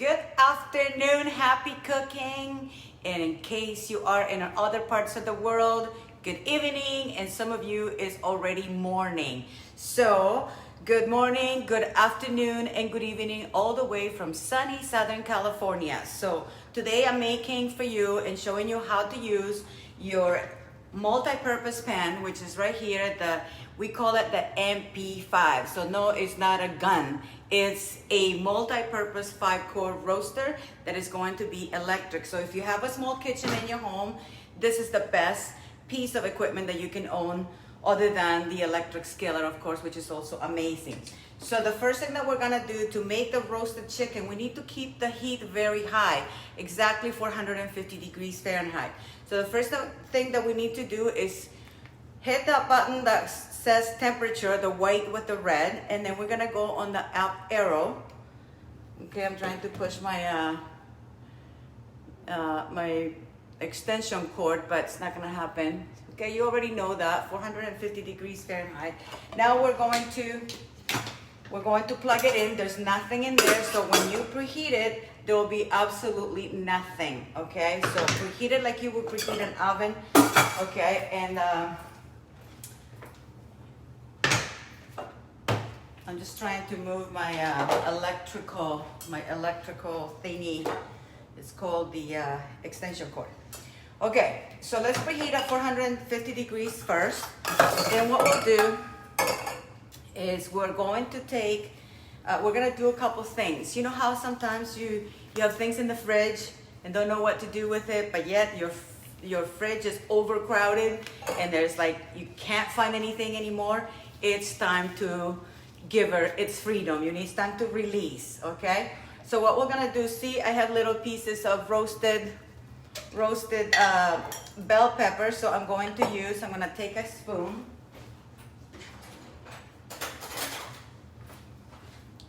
Good afternoon, happy cooking. And in case you are in other parts of the world, good evening. And some of you is already morning. So good morning, good afternoon, and good evening all the way from sunny Southern California. So today I'm making for you and showing you how to use your multi-purpose pan, which is right here. We call it the MP5. So no, it's not a gun. It's a multi-purpose 5-core roaster that is going to be electric. So if you have a small kitchen in your home, this is the best piece of equipment that you can own, other than the electric skillet, of course, which is also amazing. So the first thing that we're gonna do to make the roasted chicken, we need to keep the heat very high, exactly 450 degrees Fahrenheit. So the first thing that we need to do is hit that button that says temperature, the white with the red, and then we're gonna go on the up arrow. Okay, I'm trying to push my my extension cord, but it's not gonna happen. Okay, you already know that, 450 degrees Fahrenheit. Now we're going to plug it in. There's nothing in there, so when you preheat it, there will be absolutely nothing, okay? So preheat it like you would preheat an oven, okay? And I'm just trying to move my electrical thingy. It's called the extension cord. Okay, so let's preheat at 450 degrees first. And what we'll do is we're going to take, we're gonna do a couple things. You know how sometimes you have things in the fridge and don't know what to do with it, but yet your fridge is overcrowded and there's like, you can't find anything anymore? It's time to give her its freedom. You need time to release, okay? So what we're gonna do, see, I have little pieces of roasted bell pepper, so I'm gonna take a spoon.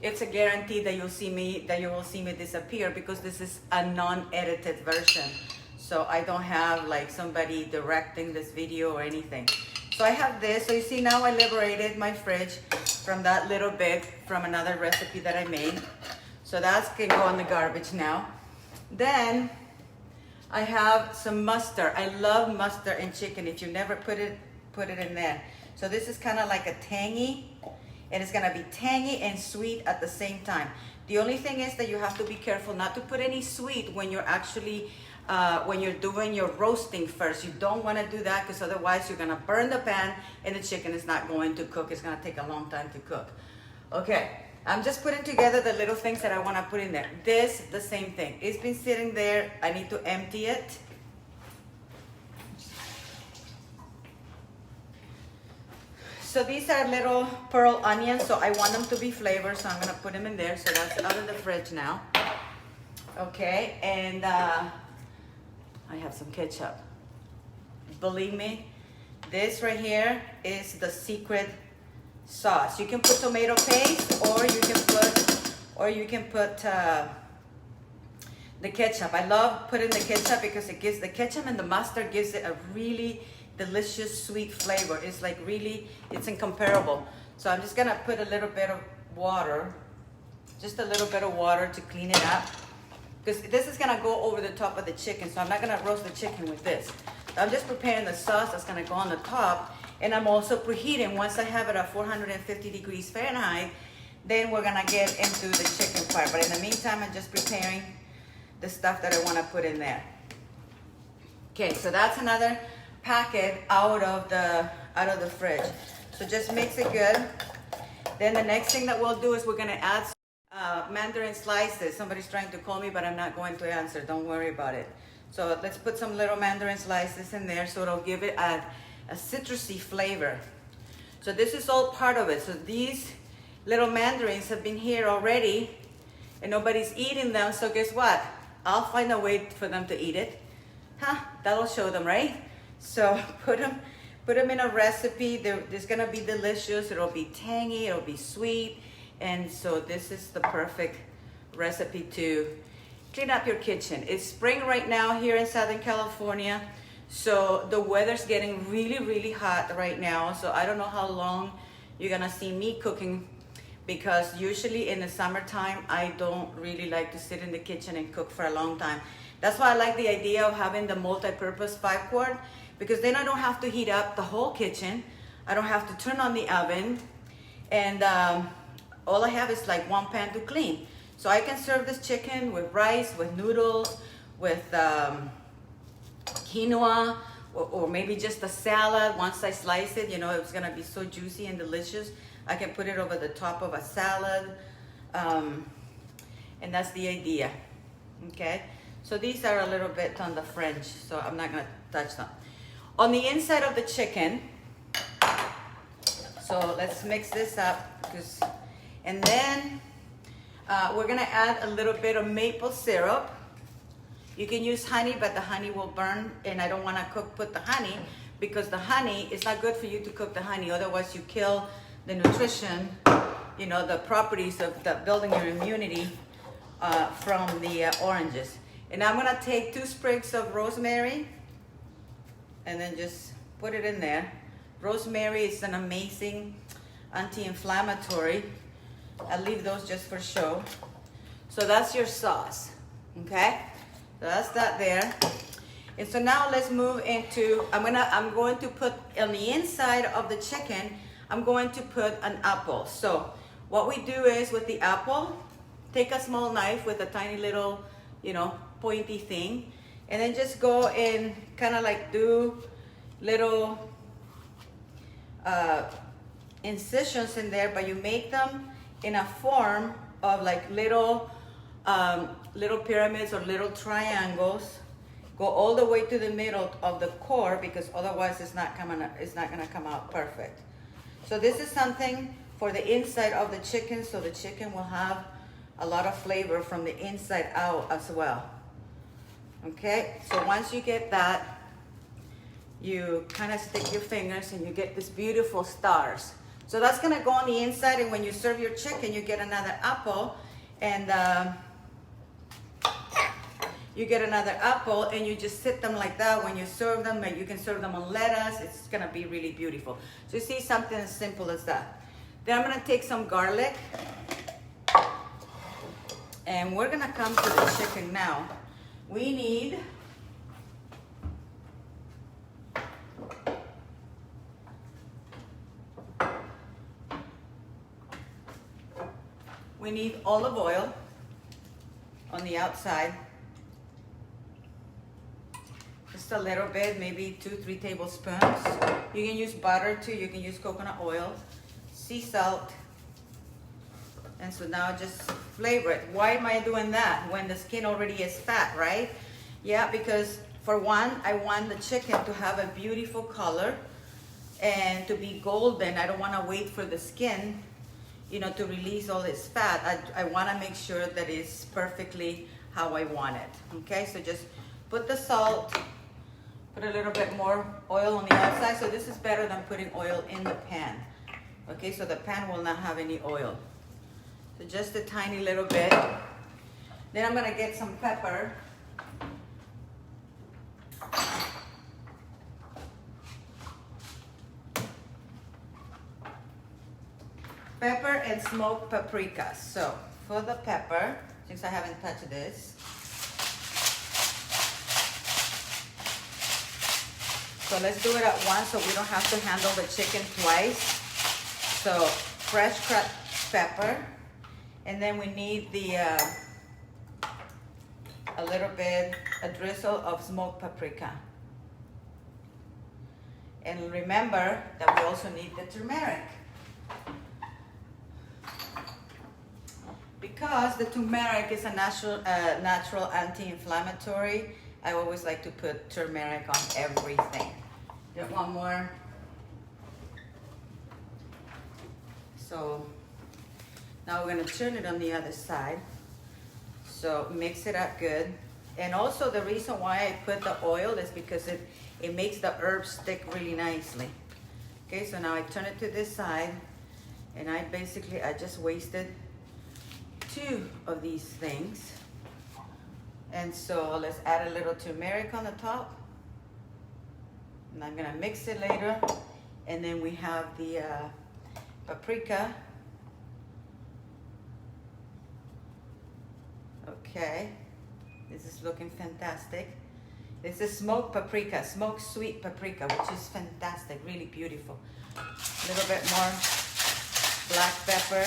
It's a guarantee that you will see me disappear, because this is a non-edited version. So I don't have like somebody directing this video or anything. So I have this, so you see now I liberated my fridge from that little bit from another recipe that I made. So that can go in the garbage now. Then I have some mustard. I love mustard in chicken. If you never put it in there. So this is kind of like a tangy, and it's gonna be tangy and sweet at the same time. The only thing is that you have to be careful not to put any sweet when you're actually, when you're doing your roasting first. You don't wanna do that, because otherwise you're gonna burn the pan and the chicken is not going to cook. It's gonna take a long time to cook. Okay. I'm just putting together the little things that I want to put in there. This, the same thing. It's been sitting there. I need to empty it. So these are little pearl onions, so I want them to be flavored, so I'm going to put them in there. So that's out of the fridge now. Okay, and I have some ketchup. Believe me, this right here is the secret sauce. You can put tomato paste, or you can put the ketchup. I love putting the ketchup because it gives, the ketchup and the mustard gives it a really delicious sweet flavor. It's like really, it's incomparable. So I'm just gonna put a little bit of water, just a little bit of water to clean it up, because this is gonna go over the top of the chicken. So I'm not gonna roast the chicken with this. So I'm just preparing the sauce that's gonna go on the top. And I'm also preheating. Once I have it at 450 degrees Fahrenheit, then we're gonna get into the chicken part. But in the meantime, I'm just preparing the stuff that I wanna put in there. Okay, so that's another packet out of the fridge. So just mix it good. Then the next thing that we'll do is we're gonna add mandarin slices. Somebody's trying to call me, but I'm not going to answer. Don't worry about it. So let's put some little mandarin slices in there, so it'll give it a citrusy flavor. So this is all part of it. So these little mandarins have been here already and nobody's eating them. So guess what? I'll find a way for them to eat it. That'll show them, right? So put them in a recipe. It's gonna be delicious. It'll be tangy, it'll be sweet. And so this is the perfect recipe to clean up your kitchen. It's spring right now here in Southern California. So the weather's getting really, really hot right now. So I don't know how long you're gonna see me cooking because usually in the summertime, I don't really like to sit in the kitchen and cook for a long time. That's why I like the idea of having the multi-purpose 5-quart, because then I don't have to heat up the whole kitchen. I don't have to turn on the oven, and all I have is like one pan to clean. So I can serve this chicken with rice, with noodles, with quinoa, or maybe just a salad. Once I slice it, you know, it's gonna be so juicy and delicious. I can put it over the top of a salad, and that's the idea, okay? So these are a little bit on the French, so I'm not gonna touch them. On the inside of the chicken, so let's mix this up, and then we're gonna add a little bit of maple syrup. You can use honey, but the honey will burn, and I don't wanna put the honey, because the honey, it's not good for you to cook the honey, otherwise you kill the nutrition, you know, the properties of the building your immunity from the oranges. And I'm gonna take 2 sprigs of rosemary and then just put it in there. Rosemary is an amazing anti-inflammatory. I'll leave those just for show. So that's your sauce, okay? So that's that there. And so now let's move into, I'm going to put on the inside of the chicken, I'm going to put an apple. So what we do is with the apple, take a small knife with a tiny little, you know, pointy thing, and then just go and kind of like do little incisions in there, but you make them in a form of like little pyramids or little triangles. Go all the way to the middle of the core, because otherwise it's not gonna come out perfect. So this is something for the inside of the chicken, so the chicken will have a lot of flavor from the inside out as well. Okay, so once you get that, you kind of stick your fingers and you get these beautiful stars. So that's gonna go on the inside, and when you serve your chicken, you get another apple, and you just sit them like that. When you serve them, you can serve them on lettuce. It's gonna be really beautiful. So you see, something as simple as that. Then I'm gonna take some garlic, and we're gonna come to the chicken now. We need olive oil on the outside. Just a little bit, maybe 2-3 tablespoons. You can use butter too, you can use coconut oil, sea salt. And so now just flavor it. Why am I doing that when the skin already is fat, right? Yeah, because for one, I want the chicken to have a beautiful color and to be golden. I don't want to wait for the skin, you know, to release all its fat. I want to make sure that it's perfectly how I want it. Okay, so just put the salt, put a little bit more oil on the outside. So this is better than putting oil in the pan. Okay, so the pan will not have any oil. So just a tiny little bit. Then I'm gonna get some pepper. Pepper and smoked paprika. So for the pepper, since I haven't touched this, so let's do it at once so we don't have to handle the chicken twice. So fresh cut pepper. And then we need a little bit, a drizzle of smoked paprika. And remember that we also need the turmeric. Because the turmeric is a natural anti-inflammatory, I always like to put turmeric on everything. Get one more. So now we're gonna turn it on the other side. So mix it up good. And also the reason why I put the oil is because it makes the herbs stick really nicely. Okay, so now I turn it to this side, and I just wasted 2 of these things. And so let's add a little turmeric on the top. And I'm gonna mix it later. And then we have the paprika. Okay, this is looking fantastic. This is smoked paprika, smoked sweet paprika, which is fantastic, really beautiful. A little bit more black pepper.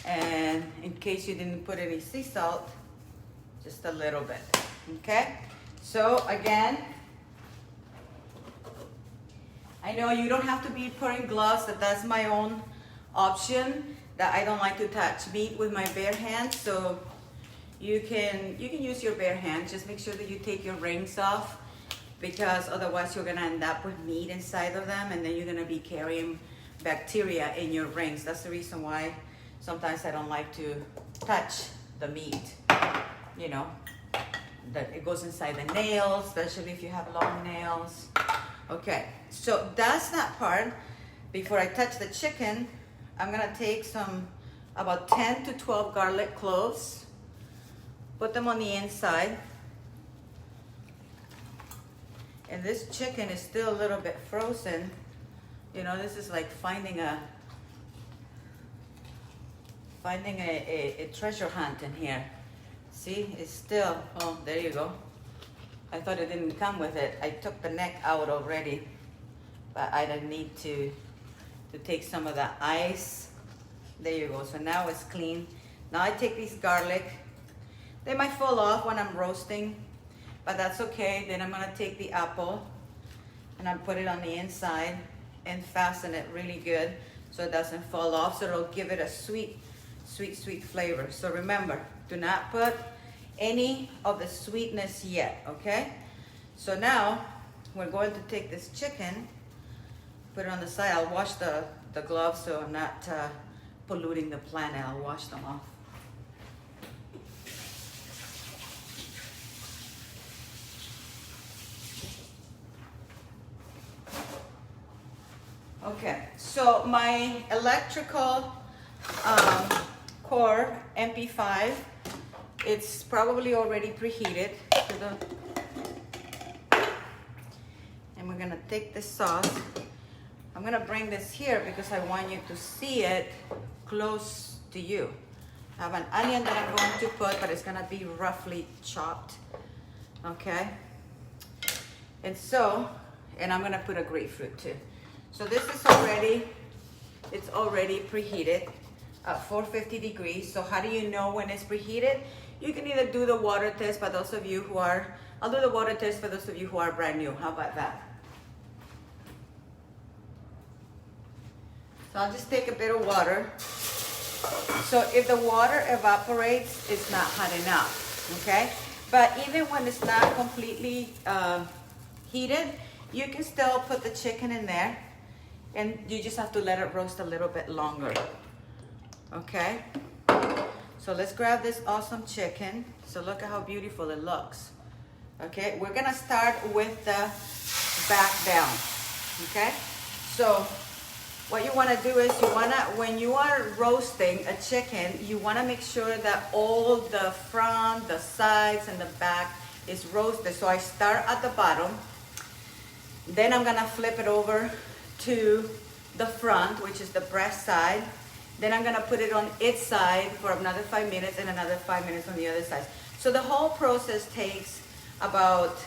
And in case you didn't put any sea salt, just a little bit, okay? So again, I know you don't have to be putting gloves, that's my own option, that I don't like to touch meat with my bare hands, so you can use your bare hands. Just make sure that you take your rings off, because otherwise you're gonna end up with meat inside of them, and then you're gonna be carrying bacteria in your rings. That's the reason why sometimes I don't like to touch the meat, you know, that it goes inside the nails, especially if you have long nails. Okay, so that's that part. Before I touch the chicken, I'm gonna take about 10 to 12 garlic cloves, put them on the inside. And this chicken is still a little bit frozen. You know, this is like finding a treasure hunt in here. See, it's still, oh, there you go. I thought it didn't come with it. I took the neck out already, but I didn't need to take some of the ice. There you go, so now it's clean. Now I take these garlic. They might fall off when I'm roasting, but that's okay. Then I'm gonna take the apple and I put it on the inside and fasten it really good so it doesn't fall off, so it'll give it a sweet flavor. So remember, do not put any of the sweetness yet, okay? So now we're going to take this chicken, put it on the side. I'll wash the gloves so I'm not polluting the planet. I'll wash them off. Okay, so my electrical core MP5, it's probably already preheated to and we're gonna take this sauce. I'm gonna bring this here because I want you to see it close to you. I have an onion that I'm going to put, but it's gonna be roughly chopped, okay? And I'm gonna put a grapefruit too. So this is it's already preheated at 450 degrees. So how do you know when it's preheated? You can either do the water test for those of you who are, I'll do the water test for those of you who are brand new. How about that? So I'll just take a bit of water. So if the water evaporates, it's not hot enough, okay? But even when it's not completely heated, you can still put the chicken in there and you just have to let it roast a little bit longer, okay? So let's grab this awesome chicken. So look at how beautiful it looks. Okay, we're gonna start with the back down, okay? So what you wanna do is when you are roasting a chicken, you wanna make sure that all the front, the sides, and the back is roasted. So I start at the bottom, then I'm gonna flip it over to the front, which is the breast side. Then I'm gonna put it on its side for another 5 minutes and another 5 minutes on the other side. So the whole process takes about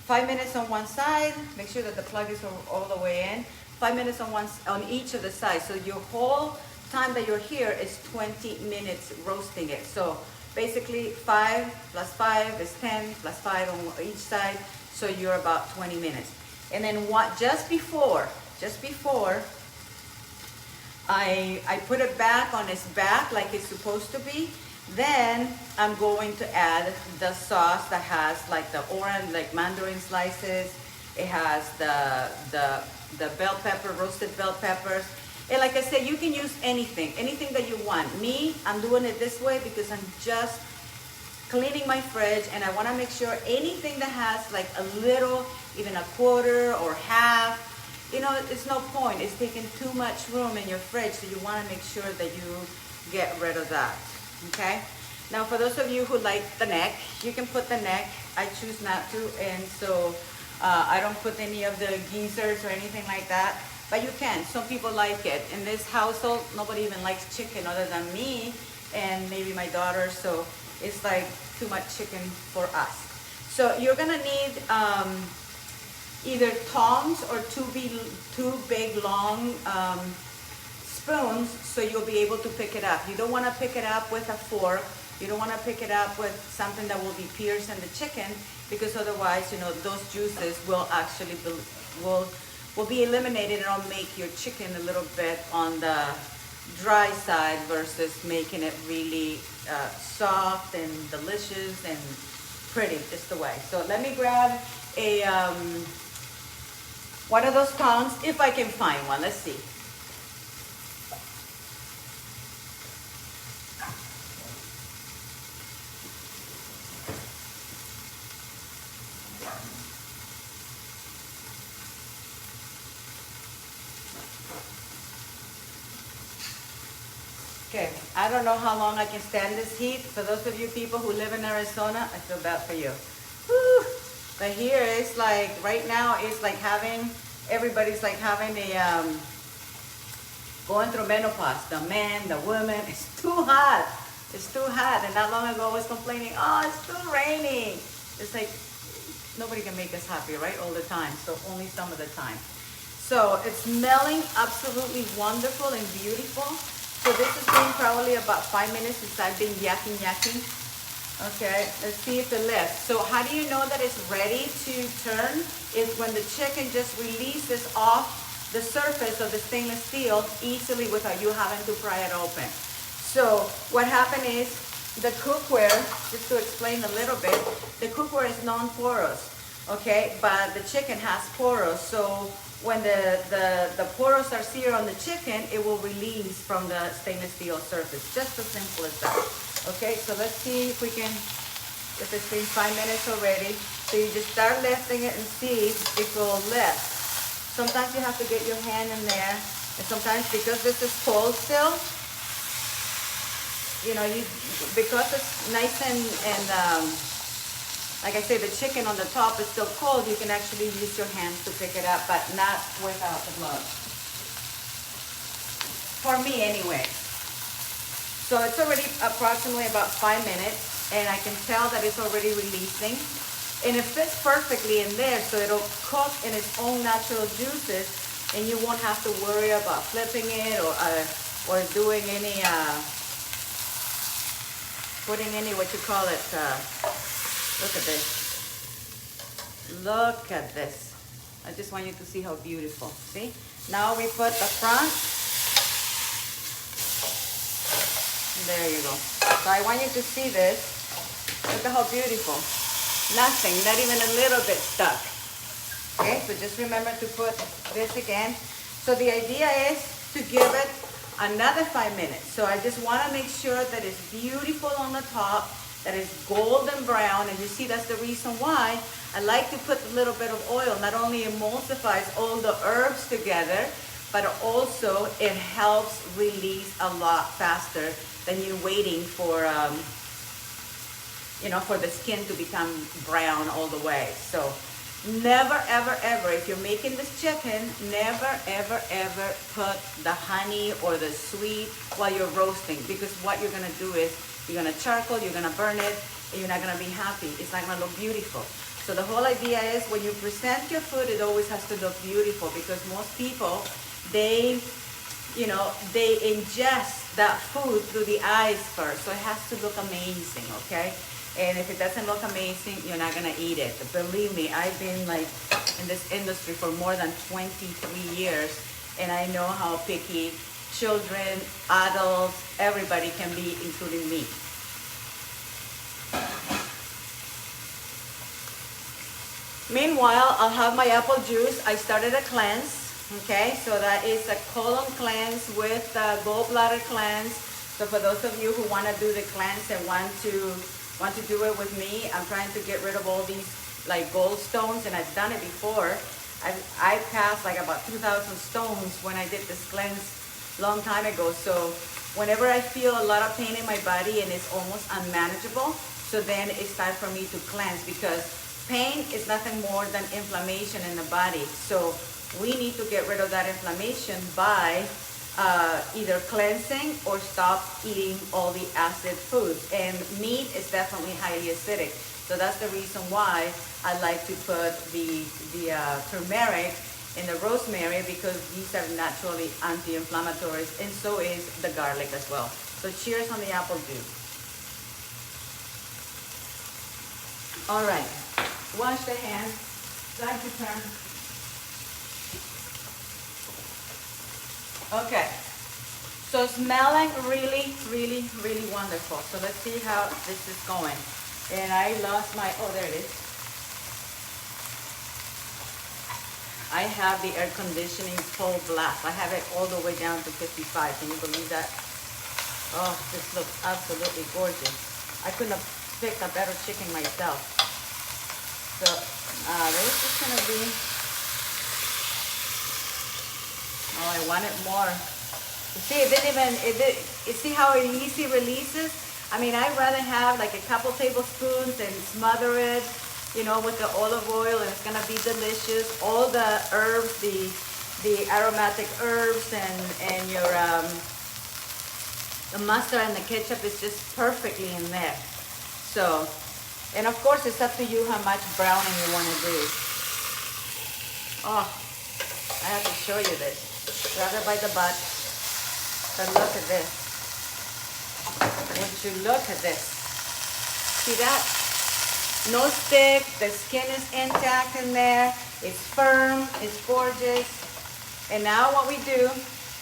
5 minutes on one side. Make sure that the plug is all the way in. 5 minutes on each of the sides. So your whole time that you're here is 20 minutes roasting it. So basically 5 plus 5 is 10 plus 5 on each side. So you're about 20 minutes. And then just before I put it back on its back like it's supposed to be, then I'm going to add the sauce that has like the orange, like mandarin slices. It has the bell pepper, roasted bell peppers. And like I said, you can use anything that you want. Me, I'm doing it this way because I'm just cleaning my fridge and I want to make sure anything that has like a little, even a quarter or half, you know, it's no point. It's taking too much room in your fridge, so you want to make sure that you get rid of that, okay? Now, for those of you who like the neck, you can put the neck. I choose not to, and so I don't put any of the geysers or anything like that. but you can. Some people like it. In this household, nobody even likes chicken other than me and maybe my daughter, so it's like too much chicken for us. So you're gonna need either tongs or two big long spoons, so you'll be able to pick it up. You don't want to pick it up with a fork. You don't want to pick it up with something that will be piercing the chicken, because otherwise, you know, those juices will actually will be eliminated, and it'll make your chicken a little bit on the dry side versus making it really soft and delicious and pretty just the way. So let me grab a one of those tongs, if I can find one. Let's see. Okay, I don't know how long I can stand this heat. For those of you people who live in Arizona, I feel bad for you. Whew. But here it's like, right now it's like having, everybody's like having a, going through menopause. The men, the women, it's too hot. It's too hot. And not long ago I was complaining, oh, it's too raining. It's like, nobody can make us happy, right? All the time, so only some of the time. So it's smelling absolutely wonderful and beautiful. So this has been probably about 5 minutes since I've been yakking. Okay, let's see if it lifts. So how do you know that it's ready to turn? Is when the chicken just releases off the surface of the stainless steel easily without you having to pry it open. So what happened is the cookware, just to explain a little bit, the cookware is non-porous, okay? But the chicken has porous, so when the poros are seared on the chicken, it will release from the stainless steel surface. Just as simple as that. Okay, so let's see if we can, if it's been 5 minutes already. So you just start lifting it and see if it will lift. Sometimes you have to get your hand in there, and sometimes because this is cold still, you know, because it's nice and like I say, the chicken on the top is still cold, you can actually use your hands to pick it up, but not without the gloves. For me anyway. So it's already approximately about 5 minutes, and I can tell that it's already releasing. And it fits perfectly in there, so it'll cook in its own natural juices, and you won't have to worry about flipping it or doing any, putting any, what you call it, look at this. Look at this. I just want you to see how beautiful. See? Now we put the front. There you go. So I want you to see this. Look at how beautiful. Nothing, not even a little bit stuck. Okay, so just remember to put this again. So the idea is to give it another 5 minutes. So I just want to make sure that it's beautiful on the top, that is golden brown, and you see that's the reason why I like to put a little bit of oil. Not only emulsifies all the herbs together, but also it helps release a lot faster than you waiting for, you know, for the skin to become brown all the way. So never, ever, ever, if you're making this chicken, never, ever, ever put the honey or the sweet while you're roasting, because what you're gonna do is you're gonna charcoal, you're gonna burn it, and you're not gonna be happy. It's not gonna look beautiful. So the whole idea is when you present your food, it always has to look beautiful, because most people, they, you know, they ingest that food through the eyes first. So it has to look amazing, okay? And if it doesn't look amazing, you're not gonna eat it. Believe me, I've been like in this industry for more than 23 years, and I know how picky children, adults, everybody can be, including me. Meanwhile, I'll have my apple juice. I started a cleanse, okay? So that is a colon cleanse with a gallbladder cleanse. So for those of you who want to do the cleanse and want to do it with me, I'm trying to get rid of all these like gallstones, and I've done it before. I passed like about 2,000 stones when I did this cleanse long time ago. So whenever I feel a lot of pain in my body and it's almost unmanageable, so then it's time for me to cleanse, because pain is nothing more than inflammation in the body. So we need to get rid of that inflammation by either cleansing or stop eating all the acid foods. And meat is definitely highly acidic. So that's the reason why I like to put the turmeric and the rosemary, because these are naturally anti-inflammatories, and so is the garlic as well. So cheers on the apple juice. All right, wash the hands, side to turn. Okay, so smelling really, really, really wonderful. So let's see how this is going. And I lost my, oh, there it is. I have the air conditioning full blast. I have it all the way down to 55. Can you believe that? Oh, this looks absolutely gorgeous. I couldn't have picked a better chicken myself. So this is gonna be, oh, I want it more. You see, you see how it easy releases? I mean, I'd rather have like a couple tablespoons and smother it, you know, with the olive oil, and it's gonna be delicious. All the herbs, the aromatic herbs, and your the mustard and the ketchup is just perfectly in there. So, and of course, it's up to you how much browning you want to do. Oh, I have to show you this. Grab it by the butt. But look at this. Would you look at this? See that? No stick, the skin is intact in there, it's firm, it's gorgeous. And now what we do,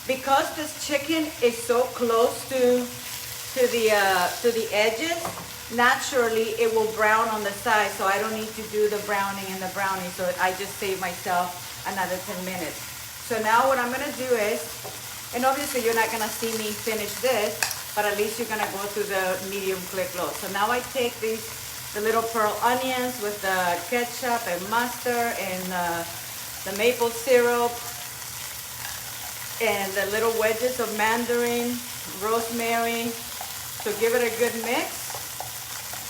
because this chicken is so close to the edges, naturally it will brown on the side, so I don't need to do the browning and the browning, so I just save myself another 10 minutes. So now what I'm gonna do is, and obviously you're not gonna see me finish this, but at least you're gonna go through the medium click low. So now I take the little pearl onions with the ketchup and mustard and the maple syrup and the little wedges of mandarin, rosemary, to give it a good mix.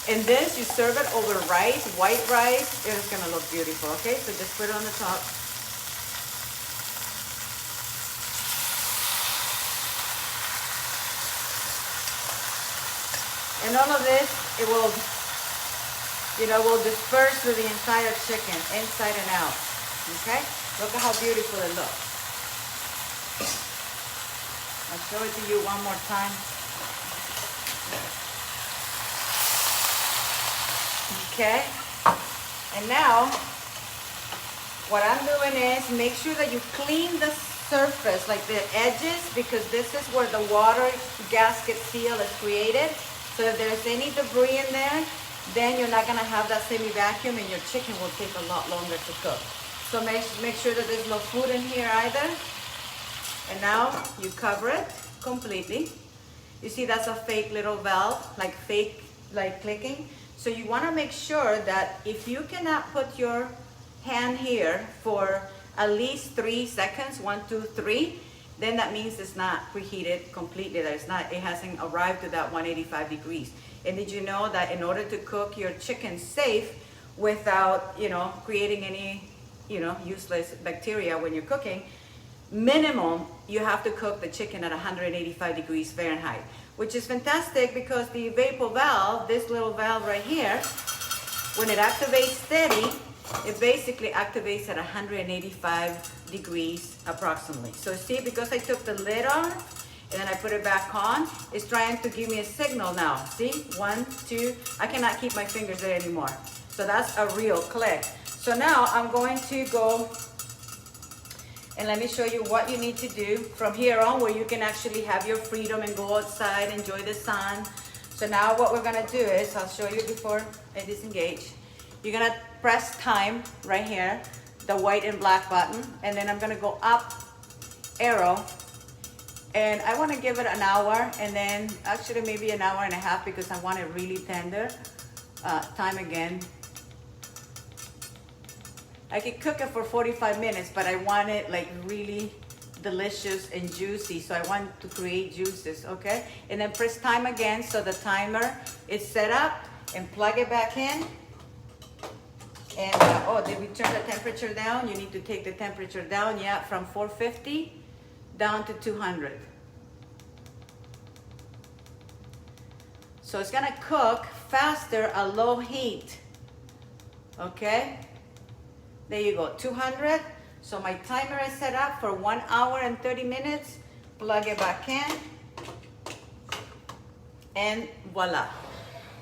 And this, you serve it over rice, white rice. It's gonna look beautiful, okay? So just put it on the top. And all of this, it will, you know, will disperse through the entire chicken, inside and out. Okay? Look at how beautiful it looks. I'll show it to you one more time. Okay? And now, what I'm doing is make sure that you clean the surface, like the edges, because this is where the water gasket seal is created. So if there's any debris in there, then you're not gonna have that semi-vacuum and your chicken will take a lot longer to cook. So make sure that there's no food in here either. And now you cover it completely. You see that's a fake little valve, like fake, like clicking. So you wanna make sure that if you cannot put your hand here for at least 3 seconds, 1, 2, 3, then that means it's not preheated completely. That it hasn't arrived to that 185 degrees. And did you know that in order to cook your chicken safe without, you know, creating any, you know, useless bacteria when you're cooking, minimum, you have to cook the chicken at 185 degrees Fahrenheit, which is fantastic because the vapor valve, this little valve right here, when it activates steady, it basically activates at 185 degrees approximately. So see, because I took the lid off and then I put it back on, it's trying to give me a signal now. See, 1, 2, I cannot keep my fingers there anymore. So that's a real click. So now I'm going to go and let me show you what you need to do from here on, where you can actually have your freedom and go outside, enjoy the sun. So now what we're gonna do is, I'll show you before I disengage. You're gonna press time right here, the white and black button, and then I'm gonna go up, arrow, and I wanna give it an hour, and then actually maybe an hour and a half because I want it really tender. Time again. I could cook it for 45 minutes, but I want it like really delicious and juicy, so I want to create juices, okay? And then press time again so the timer is set up, and plug it back in. And oh, did we turn the temperature down? You need to take the temperature down, yeah, from 450 down to 200. So it's gonna cook faster at low heat. Okay, there you go, 200. So my timer is set up for 1 hour and 30 minutes. Plug it back in, and voila.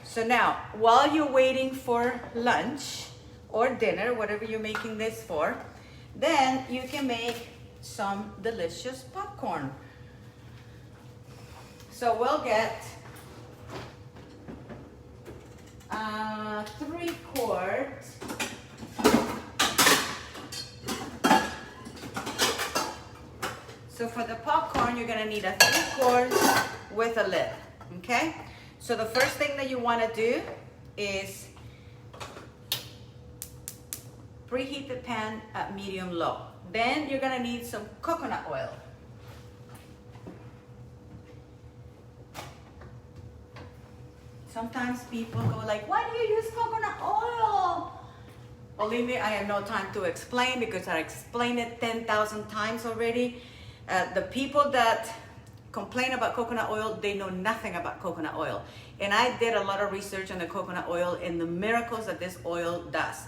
So now, while you're waiting for lunch or dinner, whatever you're making this for, then you can make some delicious popcorn. So we'll get 3 quarts. So for the popcorn, you're gonna need a 3 quarts with a lid, okay? So the first thing that you wanna do is preheat the pan at medium-low. Then you're gonna need some coconut oil. Sometimes people go like, why do you use coconut oil? Believe me, I have no time to explain because I explained it 10,000 times already. The people that complain about coconut oil, they know nothing about coconut oil. And I did a lot of research on the coconut oil and the miracles that this oil does.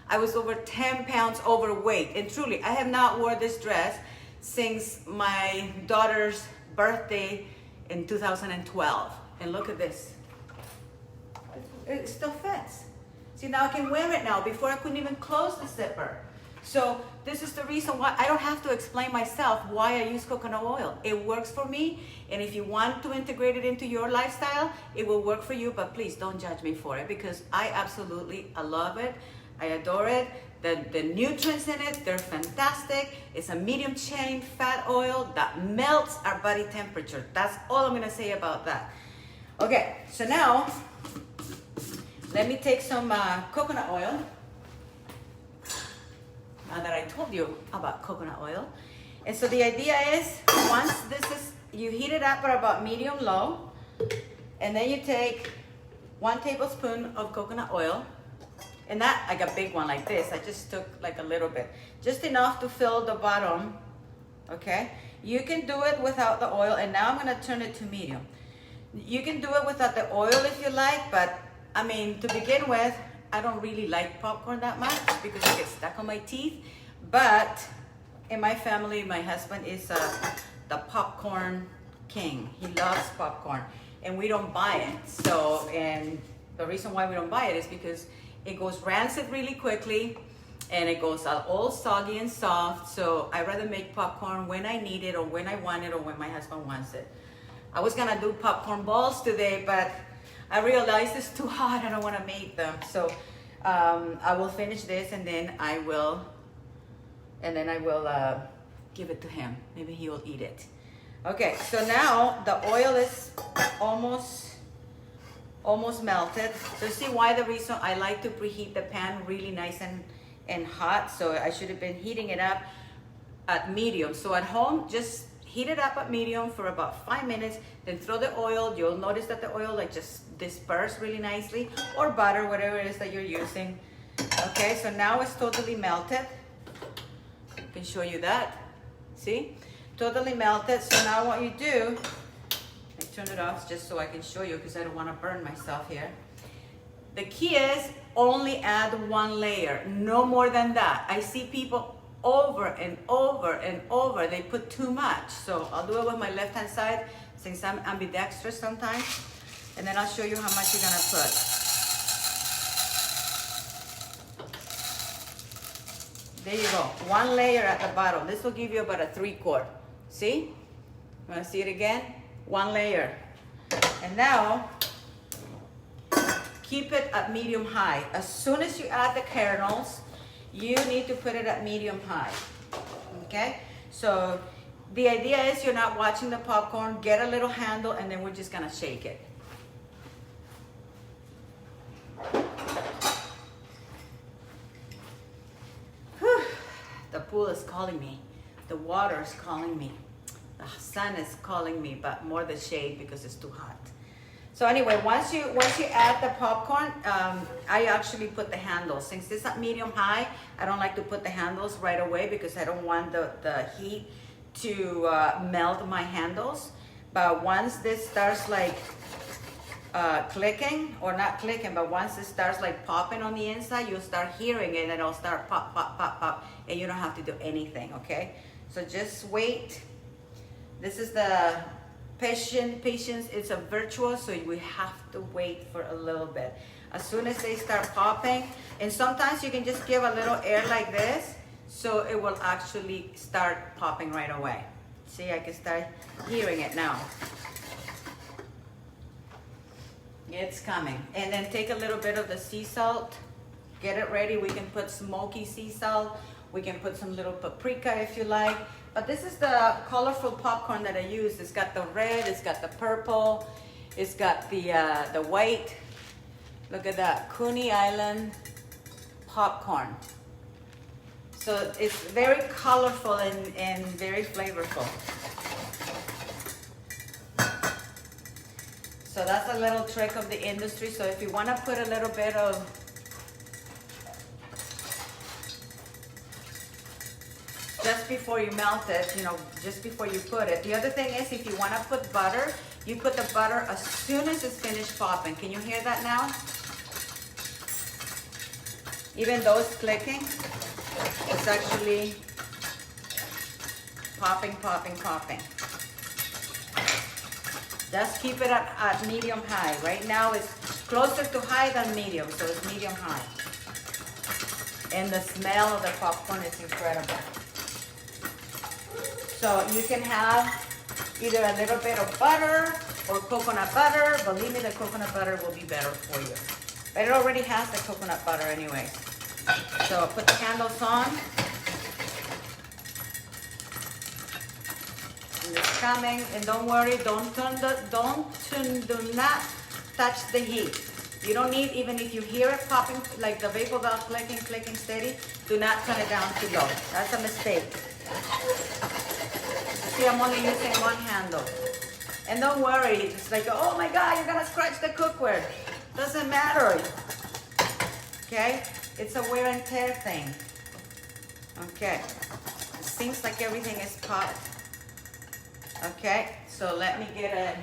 I was over 10 pounds overweight, and truly, I have not worn this dress since my daughter's birthday in 2012. And look at this. It still fits. See, now I can wear it now. Before I couldn't even close the zipper. So this is the reason why I don't have to explain myself why I use coconut oil. It works for me, and if you want to integrate it into your lifestyle, it will work for you, but please don't judge me for it because I love it. I adore it. The nutrients in it, they're fantastic. It's a medium chain fat oil that melts our body temperature. That's all I'm gonna say about that. Okay, so now, let me take some coconut oil. Now that I told you about coconut oil. And so the idea is, once you heat it up at about medium-low, and then you take 1 tablespoon of coconut oil, and not like a big one like this. I just took like a little bit, just enough to fill the bottom, okay? You can do it without the oil, and now I'm gonna turn it to medium. You can do it without the oil if you like, but I mean, to begin with, I don't really like popcorn that much because it gets stuck on my teeth. But in my family, my husband is the popcorn king. He loves popcorn, and we don't buy it. So, and the reason why we don't buy it is because it goes rancid really quickly, and it goes all soggy and soft. So I rather make popcorn when I need it, or when I want it, or when my husband wants it. I was gonna do popcorn balls today, but I realized it's too hot. I don't want to make them. So I will finish this, and then I will give it to him. Maybe he will eat it. Okay, so now the oil is almost melted. So see why the reason I like to preheat the pan really nice and hot. So I should have been heating it up at medium. So at home, just heat it up at medium for about 5 minutes, then throw the oil. You'll notice that the oil like just disperse really nicely, or butter, whatever it is that you're using. Okay, so now it's totally melted. I can show you that. See? Totally melted. So now what you do, I turn it off just so I can show you because I don't want to burn myself here. The key is only add 1 layer, no more than that. I see people over and over and over, they put too much. So I'll do it with my left hand side since I'm ambidextrous sometimes, and then I'll show you how much you're gonna put. There you go, 1 layer at the bottom. This will give you about a 3 quart. See? Wanna see it again? 1 layer. And now keep it at medium high. As soon as you add the kernels, you need to put it at medium high, okay? So the idea is you're not watching the popcorn, get a little handle, and then we're just gonna shake it. Whew. The pool is calling me. The water is calling me. The sun is calling me, but more the shade because it's too hot. So anyway, once you add the popcorn, I actually put the handles. Since this is medium high, I don't like to put the handles right away because I don't want the heat to melt my handles. But once this starts like clicking, or not clicking, but once it starts like popping on the inside, you'll start hearing it and it'll start pop, pop, pop, pop, and you don't have to do anything, okay? So just wait. This is the patience is a virtual, so we have to wait for a little bit. As soon as they start popping, and sometimes you can just give a little air like this, so it will actually start popping right away. See, I can start hearing it now. It's coming. And then take a little bit of the sea salt, get it ready. We can put smoky sea salt. We can put some little paprika if you like. But this is the colorful popcorn that I use. It's got the red, it's got the purple, it's got the white. Look at that, Coney Island popcorn. So it's very colorful and very flavorful. So that's a little trick of the industry. So if you want to put a little bit of just before you melt it, you know, just before you put it. The other thing is, if you want to put butter, you put the butter as soon as it's finished popping. Can you hear that now? Even though it's clicking, it's actually popping, popping, popping. Just keep it at medium high. Right now it's closer to high than medium, so it's medium high. And the smell of the popcorn is incredible. So you can have either a little bit of butter or coconut butter. Believe me, the coconut butter will be better for you. But it already has the coconut butter anyway. So put the candles on. And it's coming, and don't worry, do not touch the heat. You don't need, even if you hear it popping, like the vapor valve clicking, clicking steady, do not turn it down too low. That's a mistake. See, I'm only using one handle. And don't worry, it's like, oh my God, you're gonna scratch the cookware. Doesn't matter. Okay? It's a wear and tear thing. Okay. It seems like everything is popped. Okay, so let me get a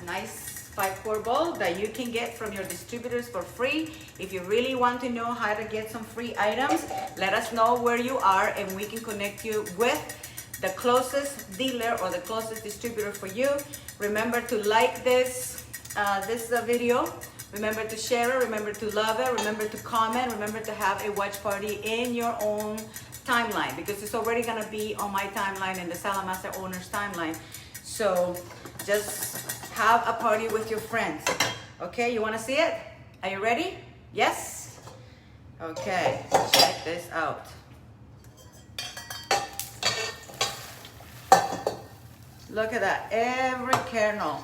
nice 5-quart bowl that you can get from your distributors for free. If you really want to know how to get some free items, let us know where you are and we can connect you with the closest dealer or the closest distributor for you. Remember to like this video. Remember to share it, remember to love it, remember to comment, remember to have a watch party in your own timeline, because it's already gonna be on my timeline and the Saladmaster owner's timeline. So just have a party with your friends. Okay, you wanna see it? Are you ready? Yes? Okay, check this out. Look at that, every kernel.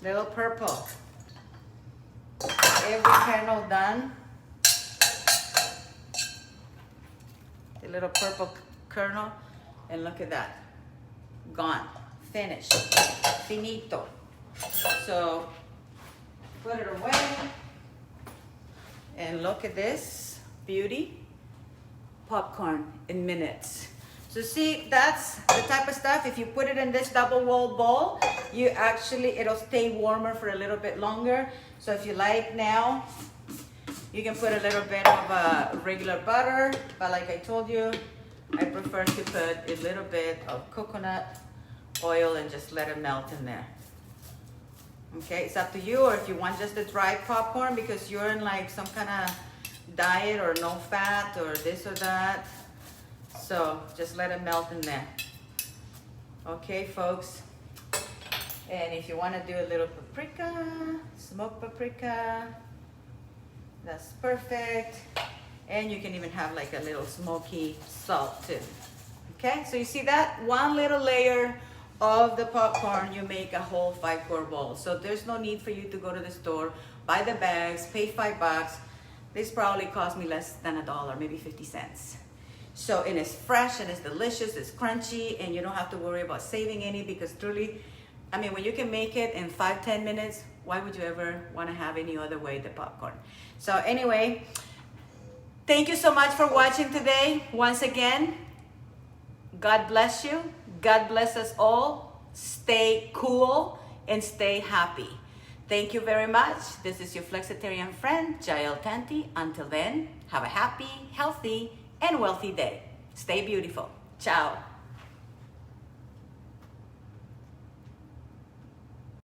Little purple. Every kernel done. The little purple kernel. And look at that. Gone. Finished. Finito. So put it away. And look at this beauty. Popcorn in minutes. So see, that's the type of stuff. If you put it in this double wall bowl, you actually, it'll stay warmer for a little bit longer. So if you like now, you can put a little bit of regular butter. But like I told you, I prefer to put a little bit of coconut oil and just let it melt in there. Okay, it's up to you. Or if you want just the dry popcorn because you're in like some kind of diet or no fat or this or that. So just let it melt in there. Okay, folks. And if you want to do a little paprika, smoked paprika, that's perfect. And you can even have like a little smoky salt too. Okay, so you see that? One little layer of the popcorn, you make a whole 5-quart bowl. So there's no need for you to go to the store, buy the bags, pay $5. This probably cost me less than $1, maybe 50 cents. So, and it's fresh and it's delicious, it's crunchy, and you don't have to worry about saving any, because truly, I mean, when you can make it in 5-10 minutes, why would you ever want to have any other way the popcorn? So anyway, thank you so much for watching today. Once again, God bless you. God bless us all. Stay cool and stay happy. Thank you very much. This is your flexitarian friend, Jael Tanti. Until then, have a happy, healthy, and wealthy day. Stay beautiful. Ciao.